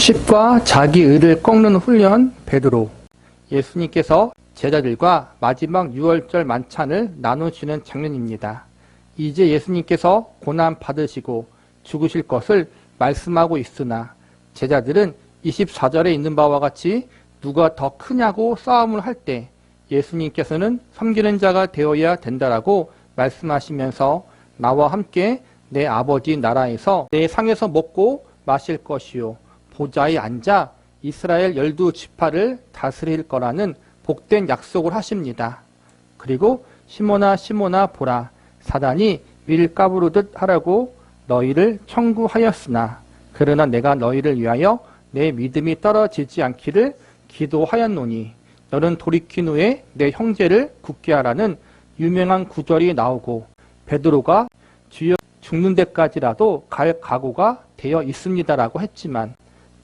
십과 자기 의를 꺾는 훈련 베드로. 예수님께서 제자들과 마지막 유월절 만찬을 나누시는 장면입니다. 이제 예수님께서 고난 받으시고 죽으실 것을 말씀하고 있으나 제자들은 24절에 있는 바와 같이 누가 더 크냐고 싸움을 할 때 예수님께서는 섬기는 자가 되어야 된다라고 말씀하시면서 나와 함께 내 아버지 나라에서 내 상에서 먹고 마실 것이요 보좌에 앉아 이스라엘 12지파를 다스릴 거라는 복된 약속을 하십니다. 그리고 시몬아 시몬아 보라 사단이 밀 까부르듯 하라고 너희를 청구하였으나 그러나 내가 너희를 위하여 내 믿음이 떨어지지 않기를 기도하였노니 너는 돌이킨 후에 내 형제를 굳게 하라는 유명한 구절이 나오고 베드로가 주여 죽는 데까지라도 갈 각오가 되어 있습니다라고 했지만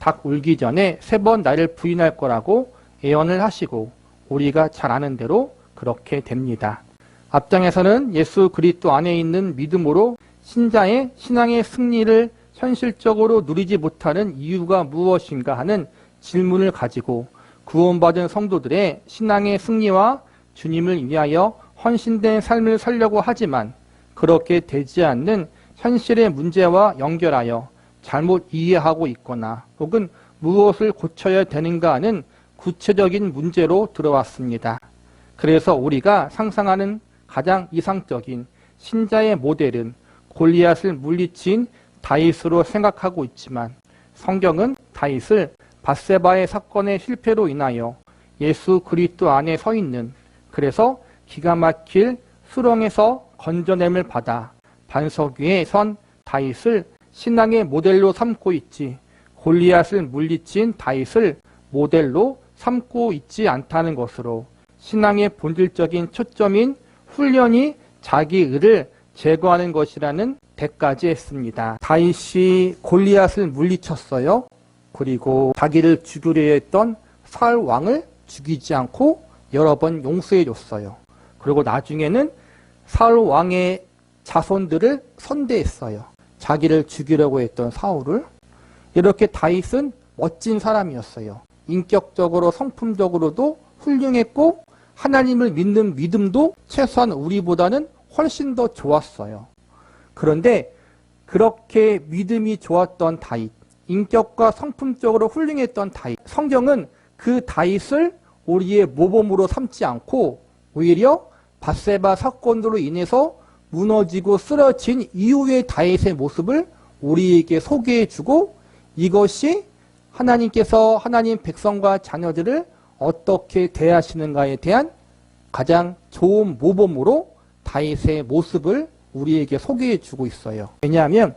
닭 울기 전에 3번 나를 부인할 거라고 예언을 하시고 우리가 잘 아는 대로 그렇게 됩니다. 앞장에서는 예수 그리스도 안에 있는 믿음으로 신자의 신앙의 승리를 현실적으로 누리지 못하는 이유가 무엇인가 하는 질문을 가지고 구원받은 성도들의 신앙의 승리와 주님을 위하여 헌신된 삶을 살려고 하지만 그렇게 되지 않는 현실의 문제와 연결하여 잘못 이해하고 있거나 혹은 무엇을 고쳐야 되는가 하는 구체적인 문제로 들어왔습니다. 그래서 우리가 상상하는 가장 이상적인 신자의 모델은 골리앗을 물리친 다윗으로 생각하고 있지만 성경은 다윗을 밧세바의 사건의 실패로 인하여 예수 그리스도 안에 서 있는, 그래서 기가 막힐 수렁에서 건져냄을 받아 반석 위에 선 다윗을 신앙의 모델로 삼고 있지 골리앗을 물리친 다윗을 모델로 삼고 있지 않다는 것으로 신앙의 본질적인 초점인 훈련이 자기 의를 제거하는 것이라는 데까지 했습니다. 다윗이 골리앗을 물리쳤어요. 그리고 자기를 죽이려 했던 사울 왕을 죽이지 않고 여러 번 용서해 줬어요. 그리고 나중에는 사울 왕의 자손들을 선대했어요. 자기를 죽이려고 했던 사울을. 이렇게 다윗은 멋진 사람이었어요. 인격적으로 성품적으로도 훌륭했고 하나님을 믿는 믿음도 최소한 우리보다는 훨씬 더 좋았어요. 그런데 그렇게 믿음이 좋았던 다윗, 인격과 성품적으로 훌륭했던 다윗, 성경은 그 다윗을 우리의 모범으로 삼지 않고 오히려 밧세바 사건으로 인해서 무너지고 쓰러진 이후의 다윗의 모습을 우리에게 소개해주고 이것이 하나님께서 하나님 백성과 자녀들을 어떻게 대하시는가에 대한 가장 좋은 모범으로 다윗의 모습을 우리에게 소개해주고 있어요. 왜냐하면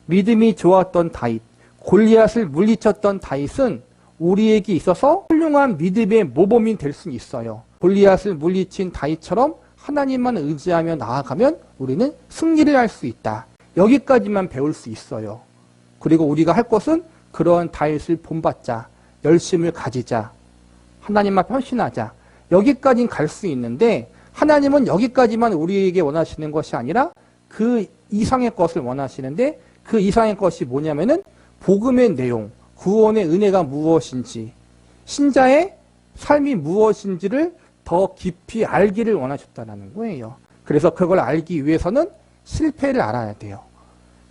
믿음이 좋았던 다윗, 골리앗을 물리쳤던 다윗은 우리에게 있어서 훌륭한 믿음의 모범이 될 수 있어요. 골리앗을 물리친 다윗처럼 하나님만 의지하며 나아가면 우리는 승리를 할 수 있다. 여기까지만 배울 수 있어요. 그리고 우리가 할 것은 그런 다윗을 본받자, 열심을 가지자, 하나님 앞에 헌신하자. 여기까지는 갈 수 있는데 하나님은 여기까지만 우리에게 원하시는 것이 아니라 그 이상의 것을 원하시는데 그 이상의 것이 뭐냐면은 복음의 내용, 구원의 은혜가 무엇인지, 신자의 삶이 무엇인지를 더 깊이 알기를 원하셨다는 거예요. 그래서 그걸 알기 위해서는 실패를 알아야 돼요.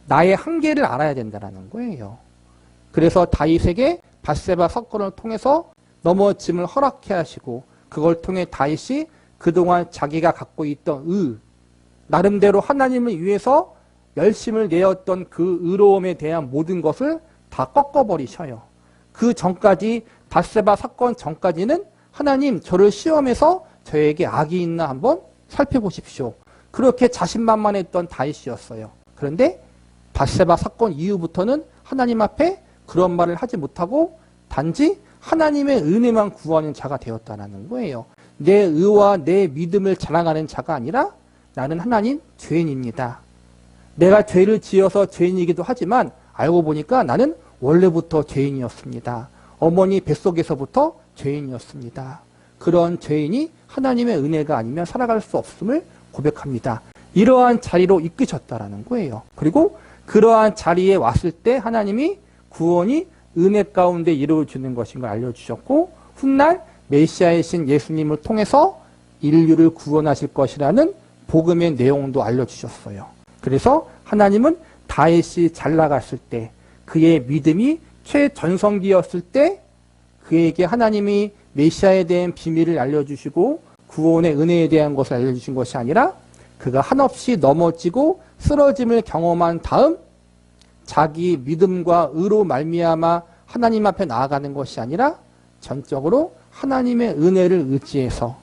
나의 한계를 알아야 된다는 거예요. 그래서 다윗에게 밧세바 사건을 통해서 넘어짐을 허락해 하시고 그걸 통해 다윗이 그동안 자기가 갖고 있던 나름대로 하나님을 위해서 열심을 내었던 그 의로움에 대한 모든 것을 다 꺾어버리셔요. 그 전까지 밧세바 사건 전까지는 하나님 저를 시험해서 저에게 악이 있나 한번 살펴보십시오. 그렇게 자신만만했던 다윗이었어요. 그런데 밧세바 사건 이후부터는 하나님 앞에 그런 말을 하지 못하고 단지 하나님의 은혜만 구하는 자가 되었다는 거예요. 내 의와 내 믿음을 자랑하는 자가 아니라 나는 하나님 죄인입니다. 내가 죄를 지어서 죄인이기도 하지만 알고 보니까 나는 원래부터 죄인이었습니다. 어머니 뱃속에서부터 죄인이었습니다. 그런 죄인이 하나님의 은혜가 아니면 살아갈 수 없음을 고백합니다. 이러한 자리로 이끄셨다라는 거예요. 그리고 그러한 자리에 왔을 때 하나님이 구원이 은혜 가운데 이루어지는 것인 걸 알려주셨고, 훗날 메시아이신 예수님을 통해서 인류를 구원하실 것이라는 복음의 내용도 알려주셨어요. 그래서 하나님은 다윗이 잘 나갔을 때, 그의 믿음이 최전성기였을 때 그에게 하나님이 메시아에 대한 비밀을 알려주시고 구원의 은혜에 대한 것을 알려주신 것이 아니라, 그가 한없이 넘어지고 쓰러짐을 경험한 다음 자기 믿음과 의로 말미암아 하나님 앞에 나아가는 것이 아니라 전적으로 하나님의 은혜를 의지해서,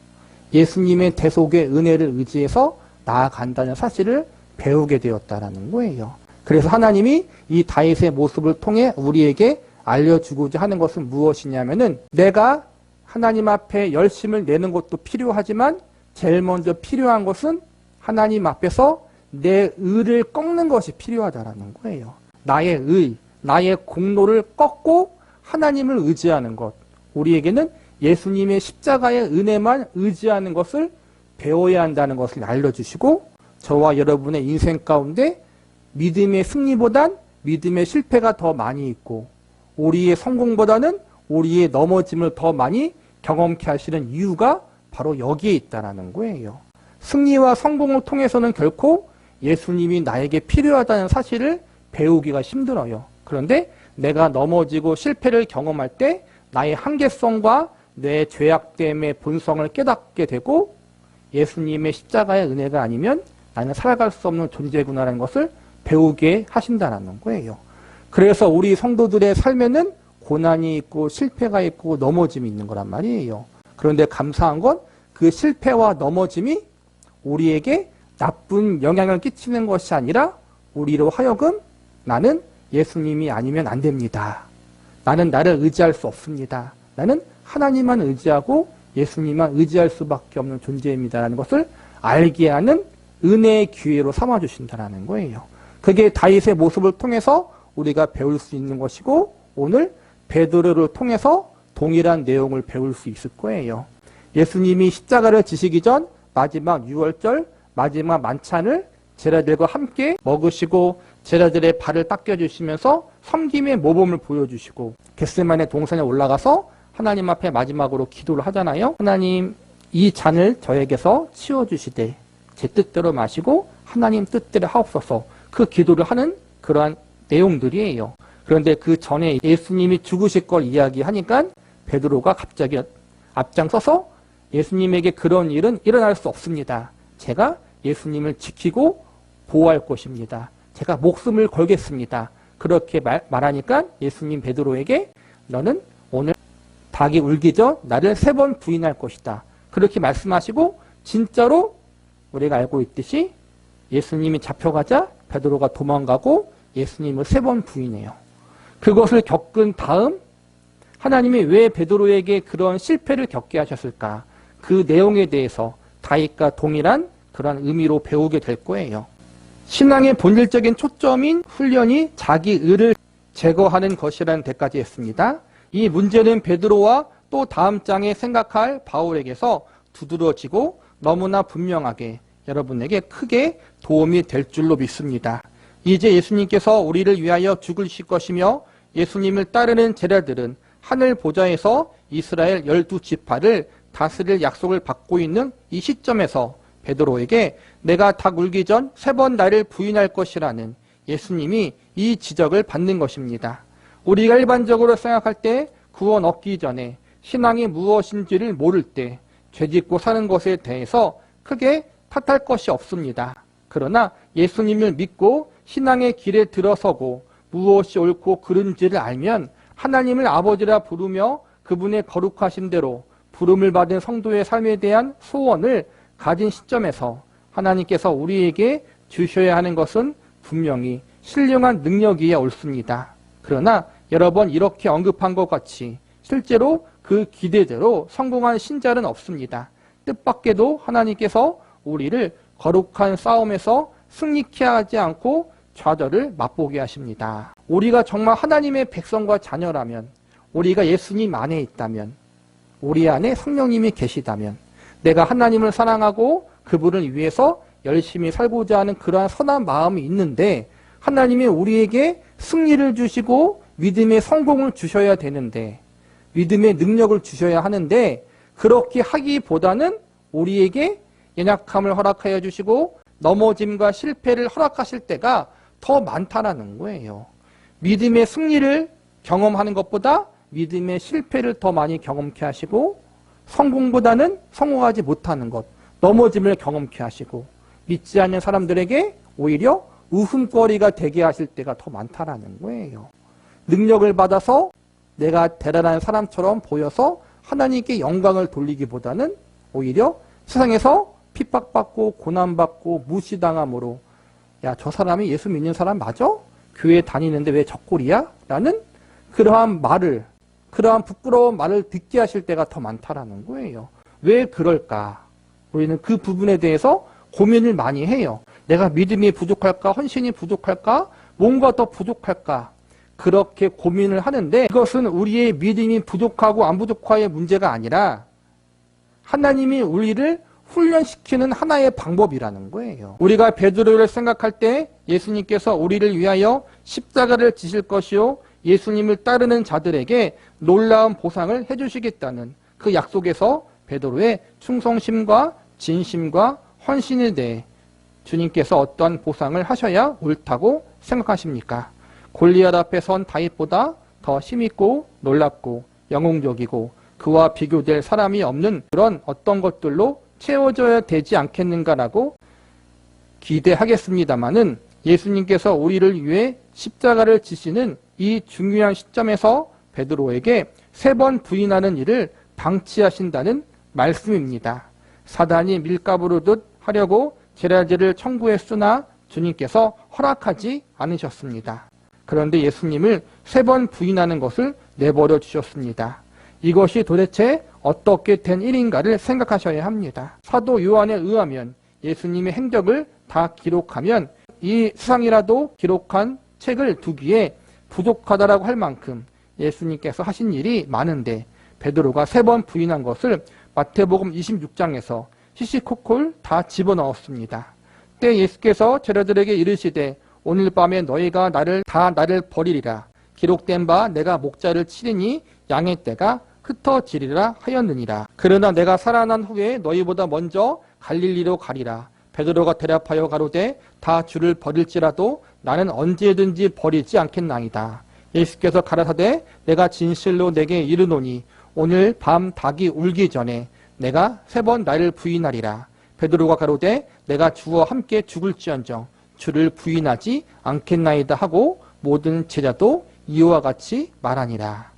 예수님의 대속의 은혜를 의지해서 나아간다는 사실을 배우게 되었다라는 거예요. 그래서 하나님이 이 다윗의 모습을 통해 우리에게 알려주고자 하는 것은 무엇이냐면은, 내가 하나님 앞에 열심을 내는 것도 필요하지만 제일 먼저 필요한 것은 하나님 앞에서 내 의를 꺾는 것이 필요하다라는 거예요. 나의 의, 나의 공로를 꺾고 하나님을 의지하는 것. 우리에게는 예수님의 십자가의 은혜만 의지하는 것을 배워야 한다는 것을 알려주시고, 저와 여러분의 인생 가운데 믿음의 승리보단 믿음의 실패가 더 많이 있고, 우리의 성공보다는 우리의 넘어짐을 더 많이 경험케 하시는 이유가 바로 여기에 있다는 거예요. 승리와 성공을 통해서는 결코 예수님이 나에게 필요하다는 사실을 배우기가 힘들어요. 그런데 내가 넘어지고 실패를 경험할 때 나의 한계성과 내 죄악됨의 본성을 깨닫게 되고, 예수님의 십자가의 은혜가 아니면 나는 살아갈 수 없는 존재구나라는 것을 배우게 하신다는 거예요. 그래서 우리 성도들의 삶에는 고난이 있고 실패가 있고 넘어짐이 있는 거란 말이에요. 그런데 감사한 건 그 실패와 넘어짐이 우리에게 나쁜 영향을 끼치는 것이 아니라 우리로 하여금 나는 예수님이 아니면 안 됩니다. 나는 나를 의지할 수 없습니다. 나는 하나님만 의지하고 예수님만 의지할 수밖에 없는 존재입니다라는 것을 알게 하는 은혜의 기회로 삼아주신다는 거예요. 그게 다윗의 모습을 통해서 우리가 배울 수 있는 것이고, 오늘 베드로를 통해서 동일한 내용을 배울 수 있을 거예요. 예수님이 십자가를 지시기 전 마지막 유월절 마지막 만찬을 제자들과 함께 먹으시고 제자들의 발을 닦여주시면서 섬김의 모범을 보여주시고, 겟세마네 동산에 올라가서 하나님 앞에 마지막으로 기도를 하잖아요. 하나님, 이 잔을 저에게서 치워주시되 제 뜻대로 마시고 하나님 뜻대로 하옵소서, 그 기도를 하는 그러한 내용들이에요. 그런데 그 전에 예수님이 죽으실 걸 이야기하니까 베드로가 갑자기 앞장서서 예수님에게 그런 일은 일어날 수 없습니다. 제가 예수님을 지키고 보호할 것입니다. 제가 목숨을 걸겠습니다. 그렇게 말하니까 예수님 베드로에게 너는 오늘 닭이 울기 전 나를 3번 부인할 것이다. 그렇게 말씀하시고, 진짜로 우리가 알고 있듯이 예수님이 잡혀가자 베드로가 도망가고 예수님을 3번 부인해요. 그것을 겪은 다음 하나님이 왜 베드로에게 그런 실패를 겪게 하셨을까? 그 내용에 대해서 다윗과 동일한 그런 의미로 배우게 될 거예요. 신앙의 본질적인 초점인 훈련이 자기 의를 제거하는 것이라는 데까지 했습니다. 이 문제는 베드로와 또 다음 장에 생각할 바울에게서 두드러지고 너무나 분명하게 여러분에게 크게 도움이 될 줄로 믿습니다. 이제 예수님께서 우리를 위하여 죽으실 것이며, 예수님을 따르는 제자들은 하늘 보좌에서 이스라엘 12지파를 다스릴 약속을 받고 있는 이 시점에서 베드로에게 내가 닭 울기 전 3번 나를 부인할 것이라는 예수님이 이 지적을 받는 것입니다. 우리가 일반적으로 생각할 때 구원 얻기 전에 신앙이 무엇인지를 모를 때 죄짓고 사는 것에 대해서 크게 탓할 것이 없습니다. 그러나 예수님을 믿고 신앙의 길에 들어서고 무엇이 옳고 그른지를 알면 하나님을 아버지라 부르며 그분의 거룩하신 대로 부름을 받은 성도의 삶에 대한 소원을 가진 시점에서 하나님께서 우리에게 주셔야 하는 것은 분명히 신령한 능력이야 옳습니다. 그러나 여러 번 이렇게 언급한 것 같이 실제로 그 기대대로 성공한 신자는 없습니다. 뜻밖에도 하나님께서 우리를 거룩한 싸움에서 승리케 하지 않고 좌절을 맛보게 하십니다. 우리가 정말 하나님의 백성과 자녀라면, 우리가 예수님 안에 있다면, 우리 안에 성령님이 계시다면, 내가 하나님을 사랑하고 그분을 위해서 열심히 살고자 하는 그러한 선한 마음이 있는데 하나님이 우리에게 승리를 주시고 믿음의 성공을 주셔야 되는데, 믿음의 능력을 주셔야 하는데, 그렇게 하기보다는 우리에게 연약함을 허락하여 주시고 넘어짐과 실패를 허락하실 때가 더 많다라는 거예요. 믿음의 승리를 경험하는 것보다 믿음의 실패를 더 많이 경험케 하시고, 성공보다는 성공하지 못하는 것, 넘어짐을 경험케 하시고, 믿지 않는 사람들에게 오히려 웃음거리가 되게 하실 때가 더 많다라는 거예요. 능력을 받아서 내가 대단한 사람처럼 보여서 하나님께 영광을 돌리기보다는 오히려 세상에서 핍박받고 고난받고 무시당함으로, 야, 저 사람이 예수 믿는 사람 맞아? 교회 다니는데 왜 적골이야? 라는 그러한 말을, 그러한 부끄러운 말을 듣게 하실 때가 더 많다라는 거예요. 왜 그럴까? 우리는 그 부분에 대해서 고민을 많이 해요. 내가 믿음이 부족할까? 헌신이 부족할까? 뭔가 더 부족할까? 그렇게 고민을 하는데, 이것은 우리의 믿음이 부족하고 안 부족하의 문제가 아니라 하나님이 우리를 훈련시키는 하나의 방법이라는 거예요. 우리가 베드로를 생각할 때 예수님께서 우리를 위하여 십자가를 지실 것이요, 예수님을 따르는 자들에게 놀라운 보상을 해주시겠다는 그 약속에서 베드로의 충성심과 진심과 헌신에 대해 주님께서 어떠한 보상을 하셔야 옳다고 생각하십니까? 골리앗 앞에 선 다윗보다 더 힘있고 놀랍고 영웅적이고 그와 비교될 사람이 없는 그런 어떤 것들로 채워져야 되지 않겠는가라고 기대하겠습니다마는, 예수님께서 우리를 위해 십자가를 지시는 이 중요한 시점에서 베드로에게 3번 부인하는 일을 방치하신다는 말씀입니다. 사단이 밀가부르듯 하려고 제라제를 청구했으나 주님께서 허락하지 않으셨습니다. 그런데 예수님을 3번 부인하는 것을 내버려 주셨습니다. 이것이 도대체 어떻게 된 일인가를 생각하셔야 합니다. 사도 요한에 의하면 예수님의 행적을 다 기록하면 이 세상이라도 기록한 책을 두기에 부족하다라고 할 만큼 예수님께서 하신 일이 많은데, 베드로가 3번 부인한 것을 마태복음 26장에서 시시콜콜 다 집어넣었습니다. 때 예수께서 제자들에게 이르시되 오늘 밤에 너희가 나를 버리리라. 기록된 바 내가 목자를 치리니 양의 떼가 흩어지리라 하였느니라. 그러나 내가 살아난 후에 너희보다 먼저 갈릴리로 가리라. 베드로가 대답하여 가로되 다 주를 버릴지라도 나는 언제든지 버리지 않겠나이다. 예수께서 가라사대 내가 진실로 내게 이르노니 오늘 밤 닭이 울기 전에 내가 3번 나를 부인하리라. 베드로가 가로되 내가 주와 함께 죽을지언정 주를 부인하지 않겠나이다 하고 모든 제자도 이와 같이 말하니라.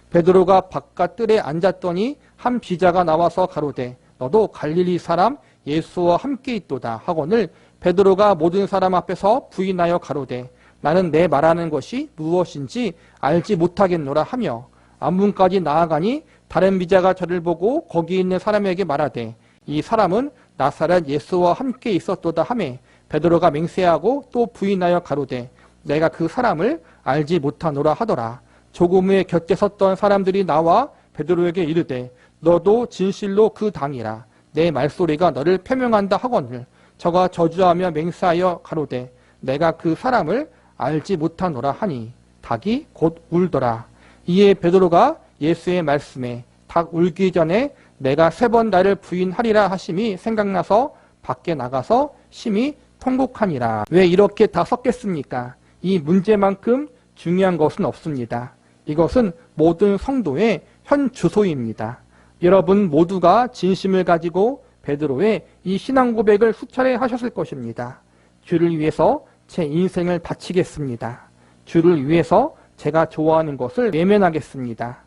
베드로가 바깥 뜰에 앉았더니 한 비자가 나와서 가로되 너도 갈릴리 사람 예수와 함께 있도다 하거늘 베드로가 모든 사람 앞에서 부인하여 가로되 나는 내 말하는 것이 무엇인지 알지 못하겠노라 하며 안문까지 나아가니 다른 비자가 저를 보고 거기 있는 사람에게 말하되 이 사람은 나사렛 예수와 함께 있었도다 하매 베드로가 맹세하고 또 부인하여 가로되 내가 그 사람을 알지 못하노라 하더라. 조금 후에 곁에 섰던 사람들이 나와 베드로에게 이르되 너도 진실로 그 당이라. 내 말소리가 너를 표명한다 하거늘 저가 저주하며 맹세하여 가로되 내가 그 사람을 알지 못하노라 하니 닭이 곧 울더라. 이에 베드로가 예수의 말씀에 닭 울기 전에 내가 3번 나를 부인하리라 하심이 생각나서 밖에 나가서 심히 통곡하니라. 왜 이렇게 다 섰겠습니까? 이 문제만큼 중요한 것은 없습니다. 이것은 모든 성도의 현 주소입니다. 여러분 모두가 진심을 가지고 베드로의 이 신앙 고백을 수차례 하셨을 것입니다. 주를 위해서 제 인생을 바치겠습니다. 주를 위해서 제가 좋아하는 것을 외면하겠습니다.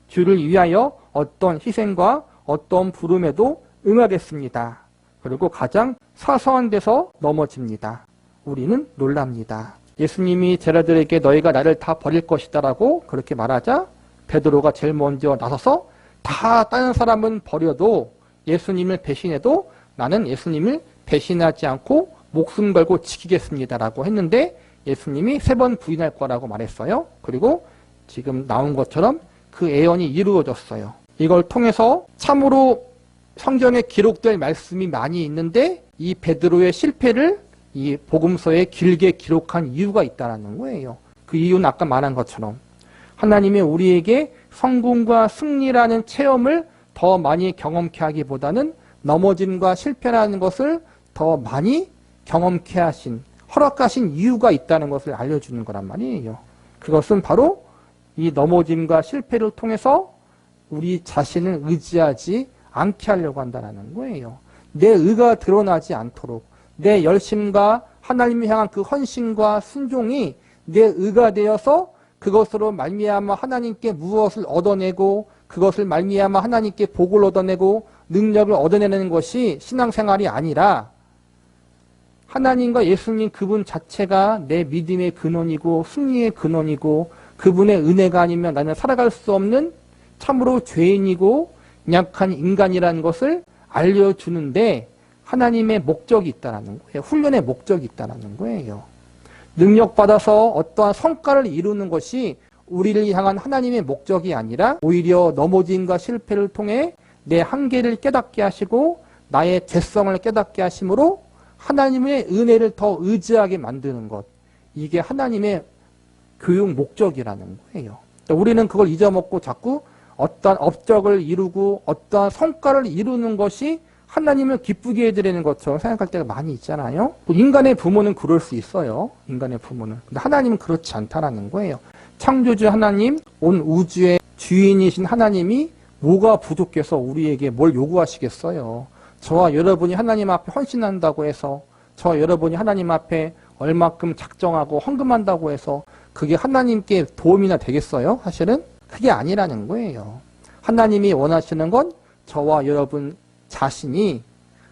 주를 위하여 어떤 희생과 어떤 부름에도 응하겠습니다. 그리고 가장 사소한 데서 넘어집니다. 우리는 놀랍니다. 예수님이 제자들에게 너희가 나를 다 버릴 것이다 라고 그렇게 말하자 베드로가 제일 먼저 나서서 다 다른 사람은 버려도 예수님을 배신해도 나는 예수님을 배신하지 않고 목숨 걸고 지키겠습니다 라고 했는데 예수님이 3번 부인할 거라고 말했어요. 그리고 지금 나온 것처럼 그 예언이 이루어졌어요. 이걸 통해서 참으로 성경에 기록될 말씀이 많이 있는데 이 베드로의 실패를 이 복음서에 길게 기록한 이유가 있다는 거예요. 그 이유는 아까 말한 것처럼 하나님이 우리에게 성공과 승리라는 체험을 더 많이 경험케 하기보다는 넘어짐과 실패라는 것을 더 많이 경험케 하신, 허락하신 이유가 있다는 것을 알려주는 거란 말이에요. 그것은 바로 이 넘어짐과 실패를 통해서 우리 자신을 의지하지 않게 하려고 한다는 거예요. 내 의가 드러나지 않도록 내 열심과 하나님을 향한 그 헌신과 순종이 내 의가 되어서 그것으로 말미암아 하나님께 무엇을 얻어내고 그것을 말미암아 하나님께 복을 얻어내고 능력을 얻어내는 것이 신앙생활이 아니라 하나님과 예수님 그분 자체가 내 믿음의 근원이고 승리의 근원이고 그분의 은혜가 아니면 나는 살아갈 수 없는 참으로 죄인이고 약한 인간이라는 것을 알려주는데 하나님의 목적이 있다는 거예요. 훈련의 목적이 있다는 거예요. 능력받아서 어떠한 성과를 이루는 것이 우리를 향한 하나님의 목적이 아니라 오히려 넘어짐과 실패를 통해 내 한계를 깨닫게 하시고 나의 죄성을 깨닫게 하심으로 하나님의 은혜를 더 의지하게 만드는 것. 이게 하나님의 교육 목적이라는 거예요. 우리는 그걸 잊어먹고 자꾸 어떠한 업적을 이루고 어떠한 성과를 이루는 것이 하나님을 기쁘게 해드리는 것처럼 생각할 때가 많이 있잖아요. 인간의 부모는 그럴 수 있어요. 인간의 부모는. 근데 하나님은 그렇지 않다라는 거예요. 창조주 하나님, 온 우주의 주인이신 하나님이 뭐가 부족해서 우리에게 뭘 요구하시겠어요. 저와 여러분이 하나님 앞에 헌신한다고 해서 저와 여러분이 하나님 앞에 얼마큼 작정하고 헌금한다고 해서 그게 하나님께 도움이나 되겠어요? 사실은 그게 아니라는 거예요. 하나님이 원하시는 건 저와 여러분 자신이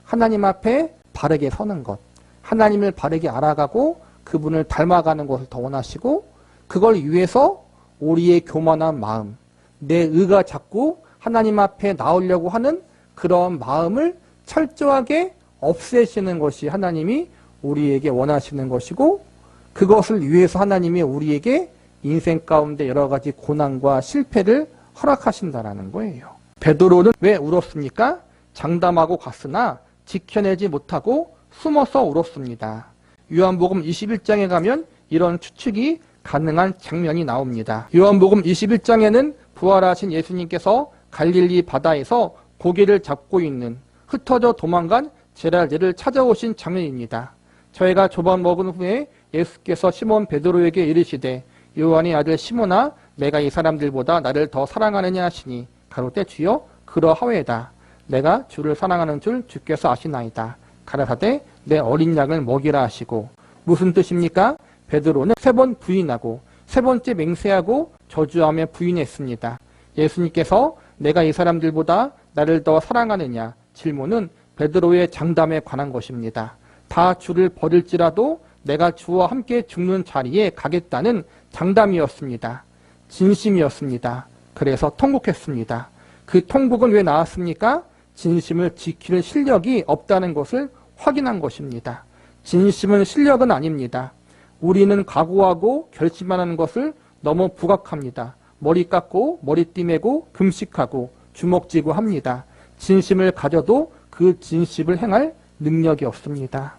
하나님 앞에 바르게 서는 것, 하나님을 바르게 알아가고 그분을 닮아가는 것을 더 원하시고 그걸 위해서 우리의 교만한 마음, 내 의가 자꾸 하나님 앞에 나오려고 하는 그런 마음을 철저하게 없애시는 것이 하나님이 우리에게 원하시는 것이고 그것을 위해서 하나님이 우리에게 인생 가운데 여러 가지 고난과 실패를 허락하신다라는 거예요. 베드로는 왜 울었습니까? 장담하고 갔으나 지켜내지 못하고 숨어서 울었습니다. 요한복음 21장에 가면 이런 추측이 가능한 장면이 나옵니다. 요한복음 21장에는 부활하신 예수님께서 갈릴리 바다에서 고기를 잡고 있는 흩어져 도망간 제자들을 찾아오신 장면입니다. 저희가 조반 먹은 후에 예수께서 시몬 베드로에게 이르시되 요한의 아들 시몬아 내가 이 사람들보다 나를 더 사랑하느냐 하시니 가로되 주여 그러하외다. 내가 주를 사랑하는 줄 주께서 아시나이다. 가라사대 내 어린 양을 먹이라 하시고 무슨 뜻입니까? 베드로는 3번 부인하고 3번째 맹세하고 저주하며 부인했습니다. 예수님께서 내가 이 사람들보다 나를 더 사랑하느냐 질문은 베드로의 장담에 관한 것입니다. 다 주를 버릴지라도 내가 주와 함께 죽는 자리에 가겠다는 장담이었습니다. 진심이었습니다. 그래서 통곡했습니다. 그 통곡은 왜 나왔습니까? 진심을 지킬 실력이 없다는 것을 확인한 것입니다. 진심은 실력은 아닙니다. 우리는 각오하고 결심하는 것을 너무 부각합니다. 머리 깎고 머리띠 매고 금식하고 주먹 쥐고 합니다. 진심을 가져도 그 진심을 행할 능력이 없습니다.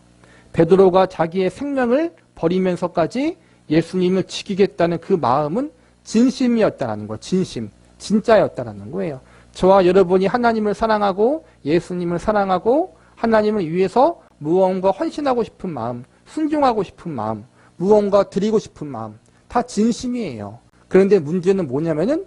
베드로가 자기의 생명을 버리면서까지 예수님을 지키겠다는 그 마음은 진심이었다는 거, 진심, 진짜였다는 거예요. 저와 여러분이 하나님을 사랑하고 예수님을 사랑하고 하나님을 위해서 무언가 헌신하고 싶은 마음, 순종하고 싶은 마음, 무언가 드리고 싶은 마음, 다 진심이에요. 그런데 문제는 뭐냐면은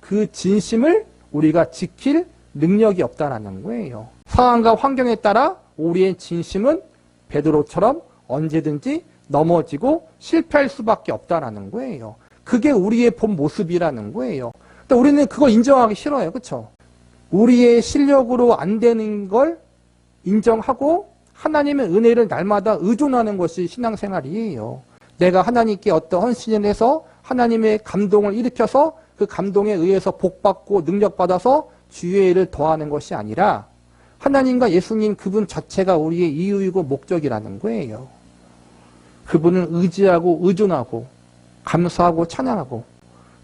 그 진심을 우리가 지킬 능력이 없다는 거예요. 상황과 환경에 따라 우리의 진심은 베드로처럼 언제든지 넘어지고 실패할 수밖에 없다는 거예요. 그게 우리의 본 모습이라는 거예요. 근데 우리는 그걸 인정하기 싫어요. 그렇죠? 우리의 실력으로 안 되는 걸 인정하고 하나님의 은혜를 날마다 의존하는 것이 신앙생활이에요. 내가 하나님께 어떤 헌신을 해서 하나님의 감동을 일으켜서 그 감동에 의해서 복받고 능력받아서 주의 일을 더하는 것이 아니라 하나님과 예수님 그분 자체가 우리의 이유이고 목적이라는 거예요. 그분을 의지하고 의존하고 감사하고 찬양하고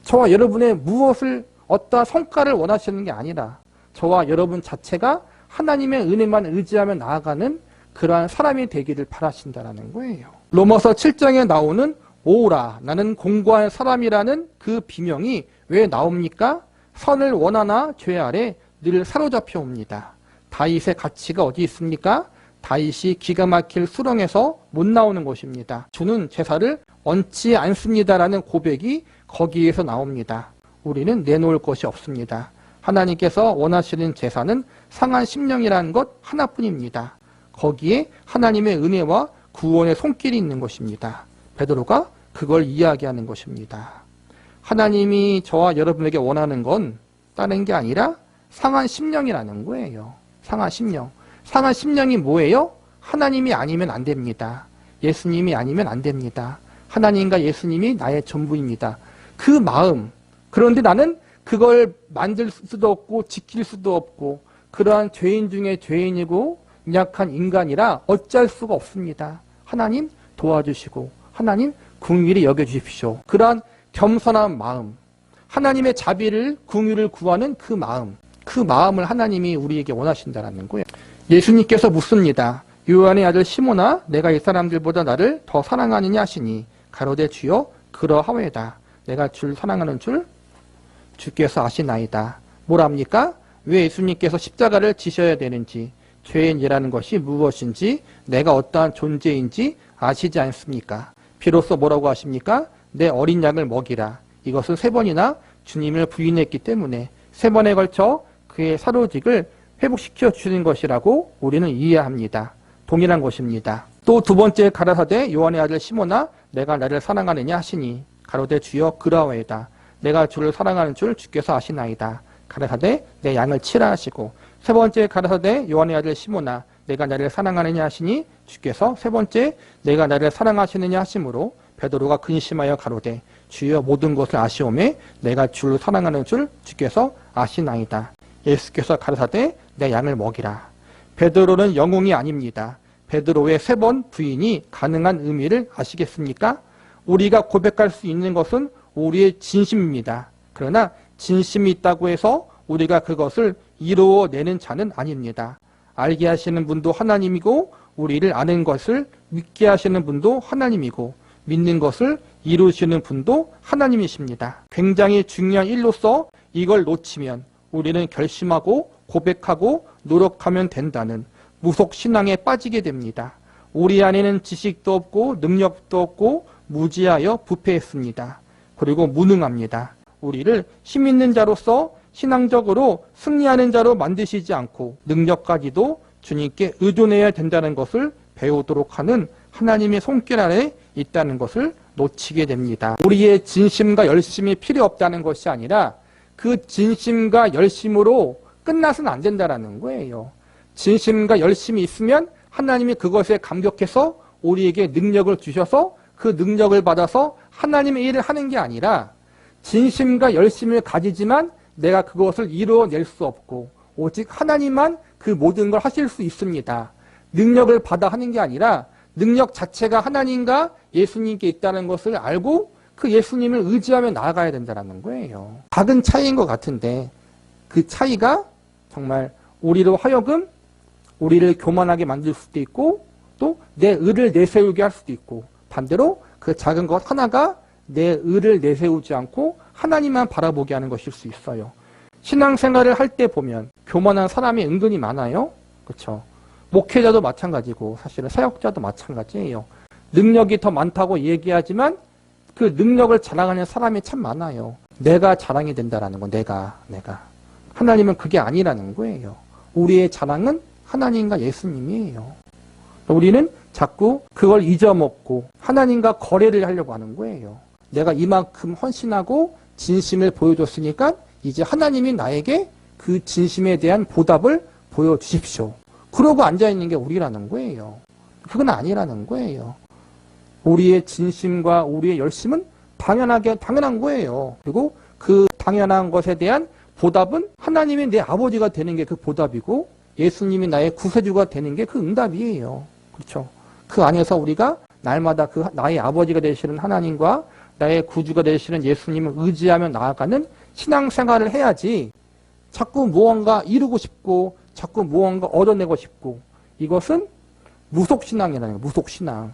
저와 여러분의 무엇을 어떠한 성과를 원하시는 게 아니라 저와 여러분 자체가 하나님의 은혜만 의지하며 나아가는 그러한 사람이 되기를 바라신다는 거예요. 로마서 7장에 나오는 오라 나는 공고한 사람이라는 그 비명이 왜 나옵니까? 선을 원하나 죄 아래 늘 사로잡혀 옵니다. 다윗의 가치가 어디 있습니까? 다윗이 기가 막힐 수렁에서 못 나오는 것입니다. 주는 제사를 원치 않습니다라는 고백이 거기에서 나옵니다. 우리는 내놓을 것이 없습니다. 하나님께서 원하시는 제사는 상한 심령이라는 것 하나뿐입니다. 거기에 하나님의 은혜와 구원의 손길이 있는 것입니다. 베드로가 그걸 이야기하는 것입니다. 하나님이 저와 여러분에게 원하는 건 다른 게 아니라 상한 심령이라는 거예요. 상한 심령. 상한 심령이 뭐예요? 하나님이 아니면 안 됩니다. 예수님이 아니면 안 됩니다. 하나님과 예수님이 나의 전부입니다. 그 마음. 그런데 나는 그걸 만들 수도 없고 지킬 수도 없고 그러한 죄인 중에 죄인이고 약한 인간이라 어쩔 수가 없습니다. 하나님 도와주시고 하나님 긍휼히 여겨주십시오. 그러한 겸손한 마음, 하나님의 자비를 긍휼을 구하는 그 마음을 하나님이 우리에게 원하신다는 거예요. 예수님께서 묻습니다. 요한의 아들 시몬아 내가 이 사람들보다 나를 더 사랑하느냐 하시니 가로되 주여 그러하오이다. 내가 주를 사랑하는 줄 주께서 아시나이다. 뭐랍니까? 왜 예수님께서 십자가를 지셔야 되는지, 죄인이라는 것이 무엇인지, 내가 어떠한 존재인지 아시지 않습니까? 비로소 뭐라고 하십니까? 내 어린 양을 먹이라. 이것은 3번이나 주님을 부인했기 때문에 3번에 걸쳐 그의 사로직을 회복시켜 주는 것이라고 우리는 이해합니다. 동일한 것입니다. 또 2번째 가라사대 요한의 아들 시몬아 내가 나를 사랑하느냐 하시니 가로되 주여 그러하오이다. 내가 주를 사랑하는 줄 주께서 아시나이다. 가라사대 내 양을 치라 하시고 3번째 가라사대 요한의 아들 시몬아 내가 나를 사랑하느냐 하시니 주께서 3번째 내가 나를 사랑하시느냐 하심으로 베드로가 근심하여 가로되 주여 모든 것을 아시오매 내가 주를 사랑하는 줄 주께서 아시나이다. 예수께서 가라사대 내 양을 먹이라. 베드로는 영웅이 아닙니다. 베드로의 3번 부인이 가능한 의미를 아시겠습니까? 우리가 고백할 수 있는 것은 우리의 진심입니다. 그러나 진심이 있다고 해서 우리가 그것을 이루어내는 자는 아닙니다. 알게 하시는 분도 하나님이고 우리를 아는 것을 믿게 하시는 분도 하나님이고 믿는 것을 이루시는 분도 하나님이십니다. 굉장히 중요한 일로서 이걸 놓치면 우리는 결심하고 고백하고 노력하면 된다는 무속신앙에 빠지게 됩니다. 우리 안에는 지식도 없고 능력도 없고 무지하여 부패했습니다. 그리고 무능합니다. 우리를 힘 있는 자로서 신앙적으로 승리하는 자로 만드시지 않고 능력까지도 주님께 의존해야 된다는 것을 배우도록 하는 하나님의 손길 아래 있다는 것을 놓치게 됩니다. 우리의 진심과 열심이 필요 없다는 것이 아니라 그 진심과 열심으로 끝나서는 안 된다는 거예요. 진심과 열심이 있으면 하나님이 그것에 감격해서 우리에게 능력을 주셔서 그 능력을 받아서 하나님의 일을 하는 게 아니라 진심과 열심을 가지지만 내가 그것을 이루어낼 수 없고 오직 하나님만 그 모든 걸 하실 수 있습니다. 능력을 받아 하는 게 아니라 능력 자체가 하나님과 예수님께 있다는 것을 알고 그 예수님을 의지하며 나아가야 된다는 거예요. 작은 차이인 것 같은데 그 차이가 정말 우리로 하여금 우리를 교만하게 만들 수도 있고 또 내 의를 내세우게 할 수도 있고 반대로 그 작은 것 하나가 내 의를 내세우지 않고 하나님만 바라보게 하는 것일 수 있어요. 신앙생활을 할 때 보면 교만한 사람이 은근히 많아요. 그렇죠? 목회자도 마찬가지고 사실은 사역자도 마찬가지예요. 능력이 더 많다고 얘기하지만 그 능력을 자랑하는 사람이 참 많아요. 내가 자랑이 된다라는 거, 내가. 하나님은 그게 아니라는 거예요. 우리의 자랑은 하나님과 예수님이에요. 우리는 자꾸 그걸 잊어먹고 하나님과 거래를 하려고 하는 거예요. 내가 이만큼 헌신하고 진심을 보여줬으니까 이제 하나님이 나에게 그 진심에 대한 보답을 보여주십시오. 그러고 앉아있는 게 우리라는 거예요. 그건 아니라는 거예요. 우리의 진심과 우리의 열심은 당연한 거예요. 그리고 그 당연한 것에 대한 보답은 하나님이 내 아버지가 되는 게 그 보답이고 예수님이 나의 구세주가 되는 게 그 응답이에요. 그렇죠? 그 안에서 우리가 날마다 그 나의 아버지가 되시는 하나님과 나의 구주가 되시는 예수님을 의지하며 나아가는 신앙생활을 해야지 자꾸 무언가 이루고 싶고 자꾸 무언가 얻어내고 싶고 이것은 무속신앙이라는 거예요. 무속신앙.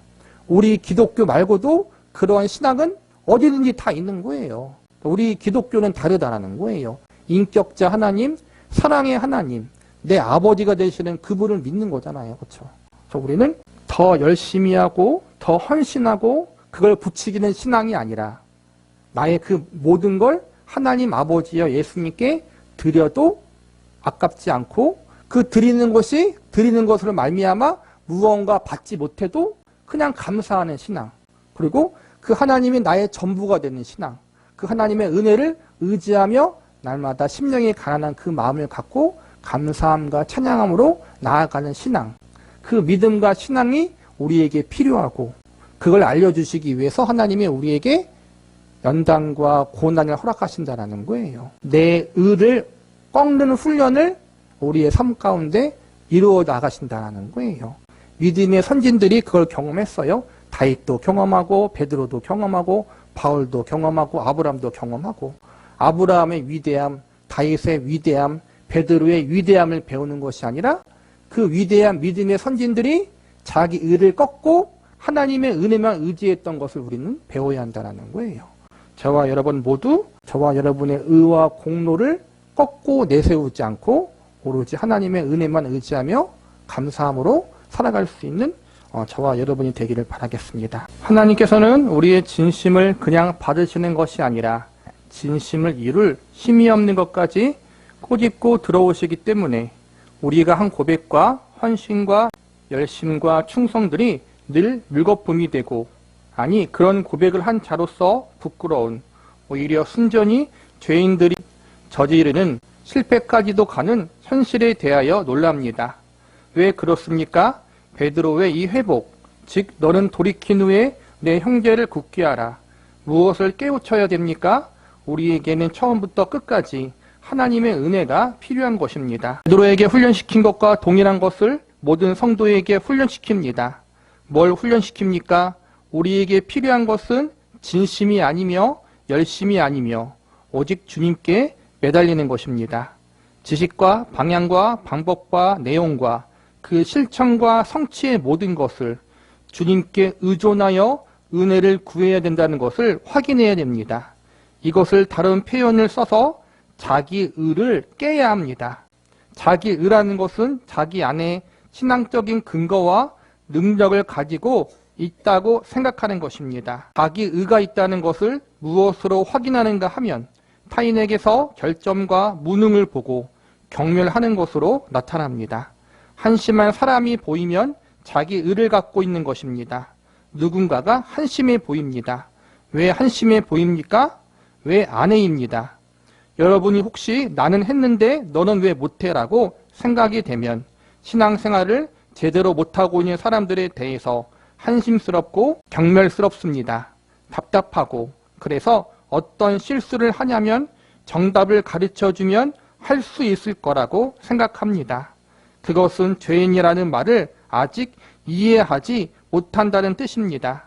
우리 기독교 말고도 그러한 신앙은 어디든지 다 있는 거예요. 우리 기독교는 다르다라는 거예요. 인격자 하나님, 사랑의 하나님, 내 아버지가 되시는 그분을 믿는 거잖아요. 그렇죠? 우리는 더 열심히 하고 더 헌신하고 그걸 부추기는 신앙이 아니라 나의 그 모든 걸 하나님 아버지여 예수님께 드려도 아깝지 않고 그 드리는 것이 드리는 것으로 말미암아 무언가 받지 못해도 그냥 감사하는 신앙, 그리고 그 하나님이 나의 전부가 되는 신앙, 그 하나님의 은혜를 의지하며 날마다 심령이 가난한 그 마음을 갖고 감사함과 찬양함으로 나아가는 신앙, 그 믿음과 신앙이 우리에게 필요하고 그걸 알려주시기 위해서 하나님이 우리에게 연단과 고난을 허락하신다는 거예요. 내 의를 꺾는 훈련을 우리의 삶 가운데 이루어 나가신다는 거예요. 믿음의 선진들이 그걸 경험했어요. 다윗도 경험하고 베드로도 경험하고 바울도 경험하고 아브라함도 경험하고 아브라함의 위대함, 다윗의 위대함, 베드로의 위대함을 배우는 것이 아니라 그 위대한 믿음의 선진들이 자기 의를 꺾고 하나님의 은혜만 의지했던 것을 우리는 배워야 한다는 거예요. 저와 여러분 모두 저와 여러분의 의와 공로를 꺾고 내세우지 않고 오로지 하나님의 은혜만 의지하며 감사함으로 살아갈 수 있는 저와 여러분이 되기를 바라겠습니다. 하나님께서는 우리의 진심을 그냥 받으시는 것이 아니라 진심을 이룰 힘이 없는 것까지 꼬집고 들어오시기 때문에 우리가 한 고백과 헌신과 열심과 충성들이 늘 물거품이 되고, 아니 그런 고백을 한 자로서 부끄러운, 오히려 순전히 죄인들이 저지르는 실패까지도 가는 현실에 대하여 놀랍니다. 왜 그렇습니까? 베드로의 이 회복, 즉 너는 돌이킨 후에 내 형제를 굳게 하라. 무엇을 깨우쳐야 됩니까? 우리에게는 처음부터 끝까지 하나님의 은혜가 필요한 것입니다. 베드로에게 훈련시킨 것과 동일한 것을 모든 성도에게 훈련시킵니다. 뭘 훈련시킵니까? 우리에게 필요한 것은 진심이 아니며 열심이 아니며 오직 주님께 매달리는 것입니다. 지식과 방향과 방법과 내용과 그 실천과 성취의 모든 것을 주님께 의존하여 은혜를 구해야 된다는 것을 확인해야 됩니다. 이것을 다른 표현을 써서 자기 의를 깨야 합니다. 자기 의라는 것은 자기 안에 신앙적인 근거와 능력을 가지고 있다고 생각하는 것입니다. 자기 의가 있다는 것을 무엇으로 확인하는가 하면 타인에게서 결점과 무능을 보고 경멸하는 것으로 나타납니다. 한심한 사람이 보이면 자기 의를 갖고 있는 것입니다. 누군가가 한심해 보입니다. 왜 한심해 보입니까? 왜 아내입니다. 여러분이 혹시 나는 했는데 너는 왜 못해? 라고 생각이 되면 신앙생활을 제대로 못하고 있는 사람들에 대해서 한심스럽고 경멸스럽습니다. 답답하고, 그래서 어떤 실수를 하냐면 정답을 가르쳐주면 할 수 있을 거라고 생각합니다. 그것은 죄인이라는 말을 아직 이해하지 못한다는 뜻입니다.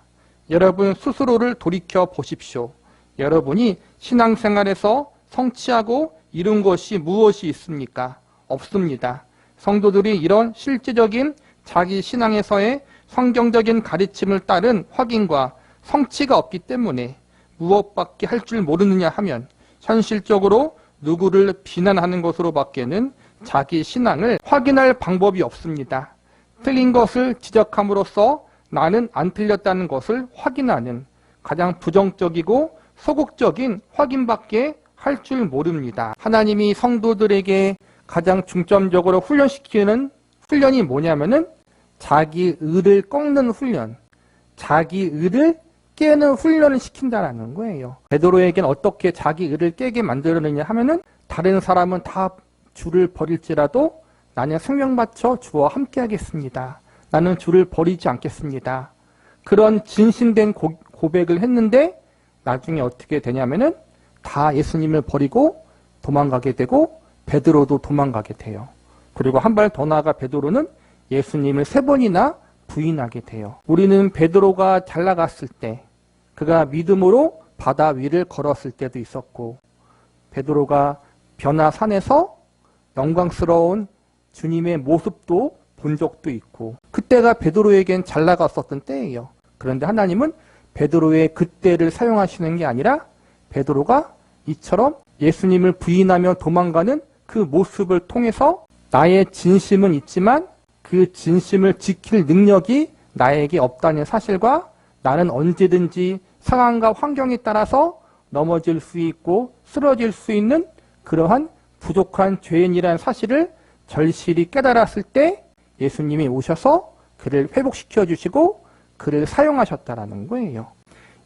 여러분 스스로를 돌이켜 보십시오. 여러분이 신앙생활에서 성취하고 이룬 것이 무엇이 있습니까? 없습니다. 성도들이 이런 실제적인 자기 신앙에서의 성경적인 가르침을 따른 확인과 성취가 없기 때문에 무엇밖에 할 줄 모르느냐 하면 현실적으로 누구를 비난하는 것으로 밖에는 자기 신앙을 확인할 방법이 없습니다. 틀린 것을 지적함으로써 나는 안 틀렸다는 것을 확인하는 가장 부정적이고 소극적인 확인밖에 할 줄 모릅니다. 하나님이 성도들에게 가장 중점적으로 훈련시키는 훈련이 뭐냐면은 자기 의를 꺾는 훈련, 자기 의를 깨는 훈련을 시킨다는 거예요. 베드로에게는 어떻게 자기 의를 깨게 만들었느냐 하면은 다른 사람은 다 주를 버릴지라도 나는 생명 바쳐 주와 함께 하겠습니다. 나는 주를 버리지 않겠습니다. 그런 진심된 고백을 했는데 나중에 어떻게 되냐면은 다 예수님을 버리고 도망가게 되고 베드로도 도망가게 돼요. 그리고 한 발 더 나아가 베드로는 예수님을 3번이나 부인하게 돼요. 우리는 베드로가 잘 나갔을 때, 그가 믿음으로 바다 위를 걸었을 때도 있었고, 베드로가 변화산에서 영광스러운 주님의 모습도 본 적도 있고, 그때가 베드로에겐 잘 나갔었던 때예요. 그런데 하나님은 베드로의 그때를 사용하시는 게 아니라 베드로가 이처럼 예수님을 부인하며 도망가는 그 모습을 통해서 나의 진심은 있지만 그 진심을 지킬 능력이 나에게 없다는 사실과 나는 언제든지 상황과 환경에 따라서 넘어질 수 있고 쓰러질 수 있는 그러한 부족한 죄인이라는 사실을 절실히 깨달았을 때 예수님이 오셔서 그를 회복시켜 주시고 그를 사용하셨다라는 거예요.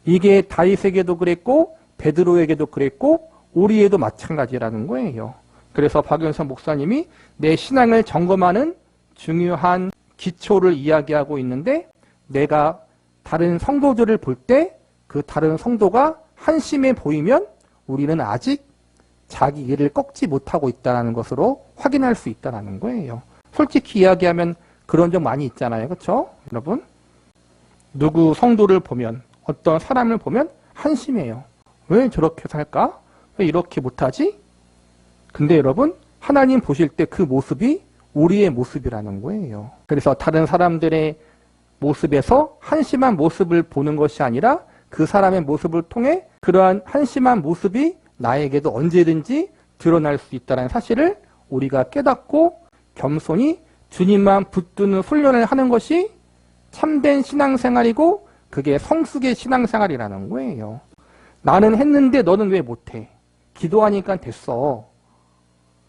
이게 다윗에게도 그랬고 베드로에게도 그랬고 우리에도 마찬가지라는 거예요. 그래서 박윤선 목사님이 내 신앙을 점검하는 중요한 기초를 이야기하고 있는데 내가 다른 성도들을 볼 때 그 다른 성도가 한심해 보이면 우리는 아직 자기 일을 꺾지 못하고 있다는 것으로 확인할 수 있다는 거예요. 솔직히 이야기하면 그런 적 많이 있잖아요. 그렇죠? 여러분? 누구 성도를 보면 어떤 사람을 보면 한심해요. 왜 저렇게 살까? 왜 이렇게 못하지? 근데 여러분 하나님 보실 때 그 모습이 우리의 모습이라는 거예요. 그래서 다른 사람들의 모습에서 한심한 모습을 보는 것이 아니라 그 사람의 모습을 통해 그러한 한심한 모습이 나에게도 언제든지 드러날 수 있다는 사실을 우리가 깨닫고 겸손히 주님만 붙드는 훈련을 하는 것이 참된 신앙생활이고 그게 성숙의 신앙생활이라는 거예요. 나는 했는데 너는 왜 못해? 기도하니까 됐어.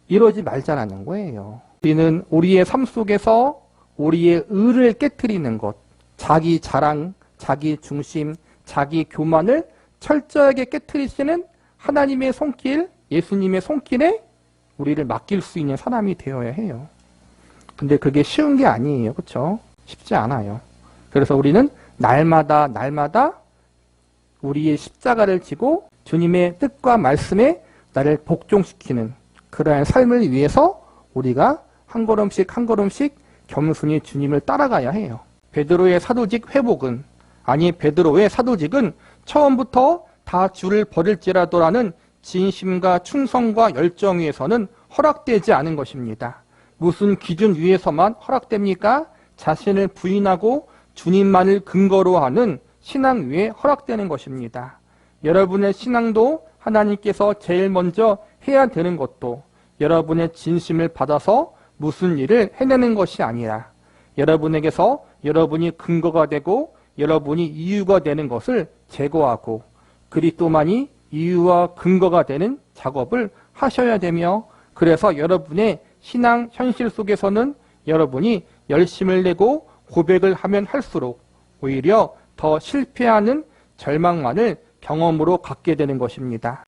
이러지 말자라는 거예요. 우리는 우리의 삶 속에서 우리의 의를 깨트리는 것, 자기 자랑, 자기 중심, 자기 교만을 철저하게 깨트리시는 하나님의 손길, 예수님의 손길에 우리를 맡길 수 있는 사람이 되어야 해요. 근데 그게 쉬운 게 아니에요. 그렇죠? 쉽지 않아요. 그래서 우리는 날마다 우리의 십자가를 지고 주님의 뜻과 말씀에 나를 복종시키는 그러한 삶을 위해서 우리가 한 걸음씩 한 걸음씩 겸손히 주님을 따라가야 해요. 베드로의 사도직 회복은 베드로의 사도직은 처음부터 다 주를 버릴지라도라는 진심과 충성과 열정 위에서는 허락되지 않은 것입니다. 무슨 기준 위에서만 허락됩니까? 자신을 부인하고 주님만을 근거로 하는 신앙 위에 허락되는 것입니다. 여러분의 신앙도 하나님께서 제일 먼저 해야 되는 것도 여러분의 진심을 받아서 무슨 일을 해내는 것이 아니라 여러분에게서 여러분이 근거가 되고 여러분이 이유가 되는 것을 제거하고 그리스도만이 이유와 근거가 되는 작업을 하셔야 되며 그래서 여러분의 신앙 현실 속에서는 여러분이 열심을 내고 고백을 하면 할수록 오히려 더 실패하는 절망만을 경험으로 갖게 되는 것입니다.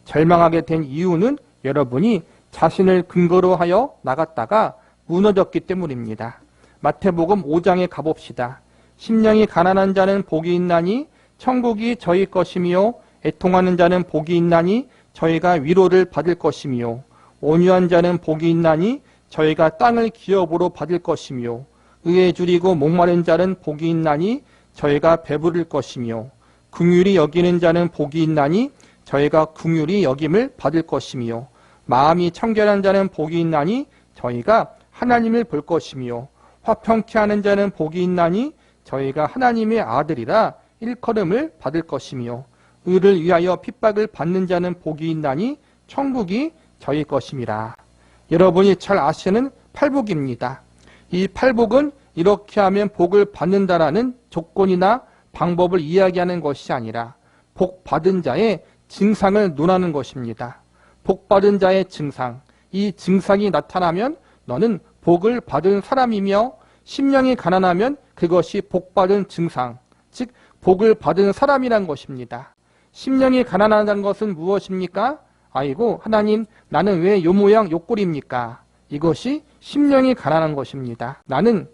절망하게 된 이유는 여러분이 자신을 근거로 하여 나갔다가 무너졌기 때문입니다. 마태복음 5장에 가봅시다. 심령이 가난한 자는 복이 있나니 천국이 저희 것이며 애통하는 자는 복이 있나니 저희가 위로를 받을 것이며 온유한 자는 복이 있나니 저희가 땅을 기업으로 받을 것이며 의에 줄이고 목마른 자는 복이 있나니 저희가 배부를 것이며 긍휼히 여기는 자는 복이 있나니 저희가 긍휼히 여김을 받을 것이며 마음이 청결한 자는 복이 있나니 저희가 하나님을 볼 것이며 화평케 하는 자는 복이 있나니 저희가 하나님의 아들이라 일컬음을 받을 것이며 의를 위하여 핍박을 받는 자는 복이 있나니 천국이 저희 것임이라. 여러분이 잘 아시는 팔복입니다. 이 팔복은 이렇게 하면 복을 받는다라는 조건이나 방법을 이야기하는 것이 아니라 복 받은 자의 증상을 논하는 것입니다. 복 받은 자의 증상, 이 증상이 나타나면 너는 복을 받은 사람이며 심령이 가난하면 그것이 복 받은 증상, 즉 복을 받은 사람이란 것입니다. 심령이 가난하다는 것은 무엇입니까? 아이고 하나님 나는 왜 요 모양 요 꼴입니까? 이것이 심령이 가난한 것입니다. 나는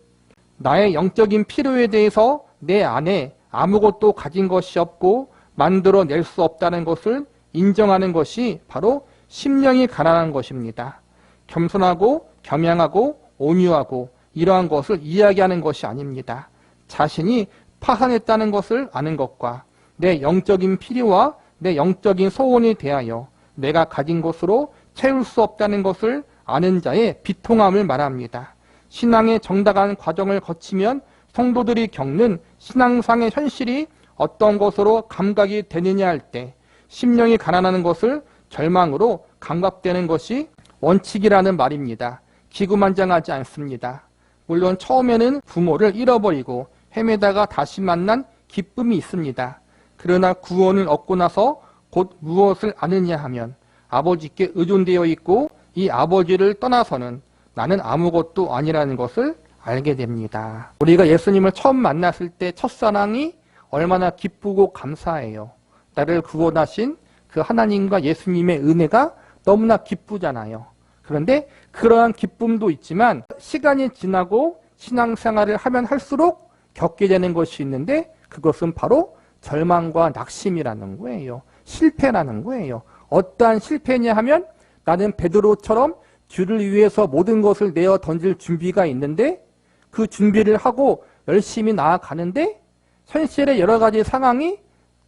나의 영적인 필요에 대해서 내 안에 아무것도 가진 것이 없고 만들어낼 수 없다는 것을 인정하는 것이 바로 심령이 가난한 것입니다. 겸손하고 겸양하고 온유하고 이러한 것을 이야기하는 것이 아닙니다. 자신이 파산했다는 것을 아는 것과 내 영적인 필요와 내 영적인 소원에 대하여 내가 가진 것으로 채울 수 없다는 것을 아는 자의 비통함을 말합니다. 신앙의 정당한 과정을 거치면 성도들이 겪는 신앙상의 현실이 어떤 것으로 감각이 되느냐 할 때 심령이 가난하는 것을 절망으로 감각되는 것이 원칙이라는 말입니다. 기구만장하지 않습니다. 물론 처음에는 부모를 잃어버리고 헤매다가 다시 만난 기쁨이 있습니다. 그러나 구원을 얻고 나서 곧 무엇을 아느냐 하면 아버지께 의존되어 있고 이 아버지를 떠나서는 나는 아무것도 아니라는 것을 알게 됩니다. 우리가 예수님을 처음 만났을 때 첫사랑이 얼마나 기쁘고 감사해요. 나를 구원하신 그 하나님과 예수님의 은혜가 너무나 기쁘잖아요. 그런데 그러한 기쁨도 있지만 시간이 지나고 신앙생활을 하면 할수록 겪게 되는 것이 있는데 그것은 바로 절망과 낙심이라는 거예요. 실패라는 거예요. 어떠한 실패냐 하면 나는 베드로처럼 주를 위해서 모든 것을 내어 던질 준비가 있는데 그 준비를 하고 열심히 나아가는데 현실의 여러 가지 상황이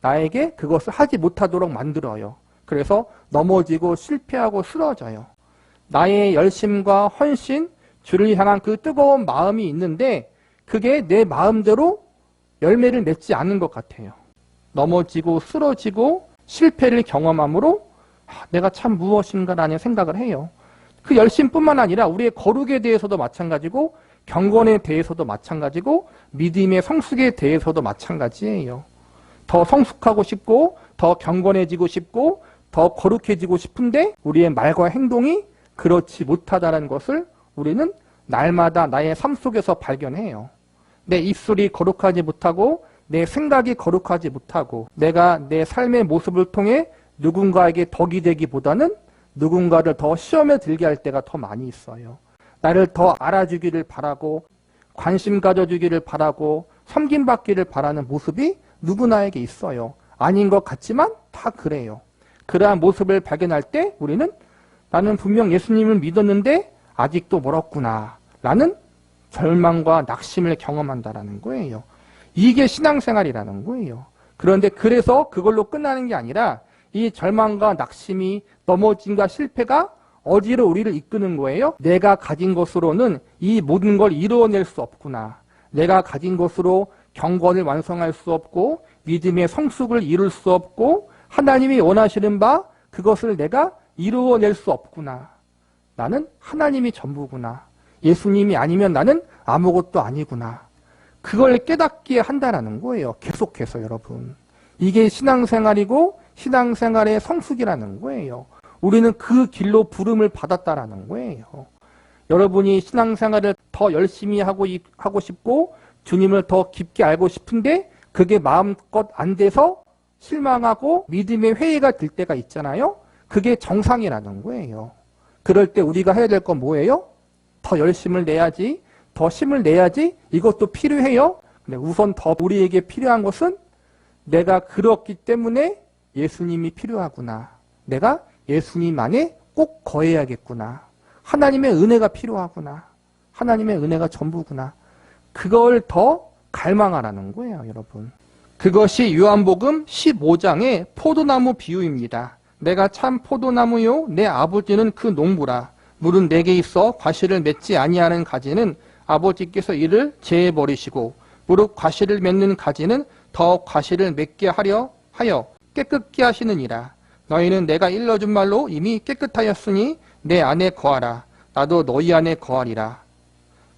나에게 그것을 하지 못하도록 만들어요. 그래서 넘어지고 실패하고 쓰러져요. 나의 열심과 헌신, 주를 향한 그 뜨거운 마음이 있는데 그게 내 마음대로 열매를 맺지 않는 것 같아요. 넘어지고 쓰러지고 실패를 경험함으로 내가 참 무엇인가라는 생각을 해요. 그 열심뿐만 아니라 우리의 거룩에 대해서도 마찬가지고 경건에 대해서도 마찬가지고 믿음의 성숙에 대해서도 마찬가지예요. 더 성숙하고 싶고 더 경건해지고 싶고 더 거룩해지고 싶은데 우리의 말과 행동이 그렇지 못하다는 것을 우리는 날마다 나의 삶 속에서 발견해요. 내 입술이 거룩하지 못하고 내 생각이 거룩하지 못하고 내가 내 삶의 모습을 통해 누군가에게 덕이 되기보다는 누군가를 더 시험에 들게 할 때가 더 많이 있어요. 나를 더 알아주기를 바라고 관심 가져주기를 바라고 섬김받기를 바라는 모습이 누구나에게 있어요. 아닌 것 같지만 다 그래요. 그러한 모습을 발견할 때 우리는 나는 분명 예수님을 믿었는데 아직도 멀었구나 라는 절망과 낙심을 경험한다라는 거예요. 이게 신앙생활이라는 거예요. 그런데 그래서 그걸로 끝나는 게 아니라 이 절망과 낙심이 넘어짐과 실패가 어디로 우리를 이끄는 거예요? 내가 가진 것으로는 이 모든 걸 이루어낼 수 없구나. 내가 가진 것으로 경건을 완성할 수 없고 믿음의 성숙을 이룰 수 없고 하나님이 원하시는 바 그것을 내가 이루어낼 수 없구나. 나는 하나님이 전부구나. 예수님이 아니면 나는 아무것도 아니구나. 그걸 깨닫게 한다는 거예요. 계속해서 여러분. 이게 신앙생활이고 신앙생활의 성숙이라는 거예요. 우리는 그 길로 부름을 받았다라는 거예요. 여러분이 신앙생활을 더 열심히 하고 싶고 주님을 더 깊게 알고 싶은데 그게 마음껏 안 돼서 실망하고 믿음의 회의가 들 때가 있잖아요. 그게 정상이라는 거예요. 그럴 때 우리가 해야 될 건 뭐예요? 더 열심을 내야지, 더 힘을 내야지, 이것도 필요해요. 근데 우선 더 우리에게 필요한 것은 내가 그렇기 때문에 예수님이 필요하구나. 내가 예수님 안에 꼭 거해야겠구나. 하나님의 은혜가 필요하구나. 하나님의 은혜가 전부구나. 그걸 더 갈망하라는 거예요, 여러분. 그것이 요한복음 15장의 포도나무 비유입니다. 내가 참 포도나무요 내 아버지는 그 농부라. 물은 내게 있어 과실을 맺지 아니하는 가지는 아버지께서 이를 제해버리시고 무릇 과실을 맺는 가지는 더 과실을 맺게 하려 하여 깨끗게 하시느니라. 너희는 내가 일러준 말로 이미 깨끗하였으니 내 안에 거하라. 나도 너희 안에 거하리라.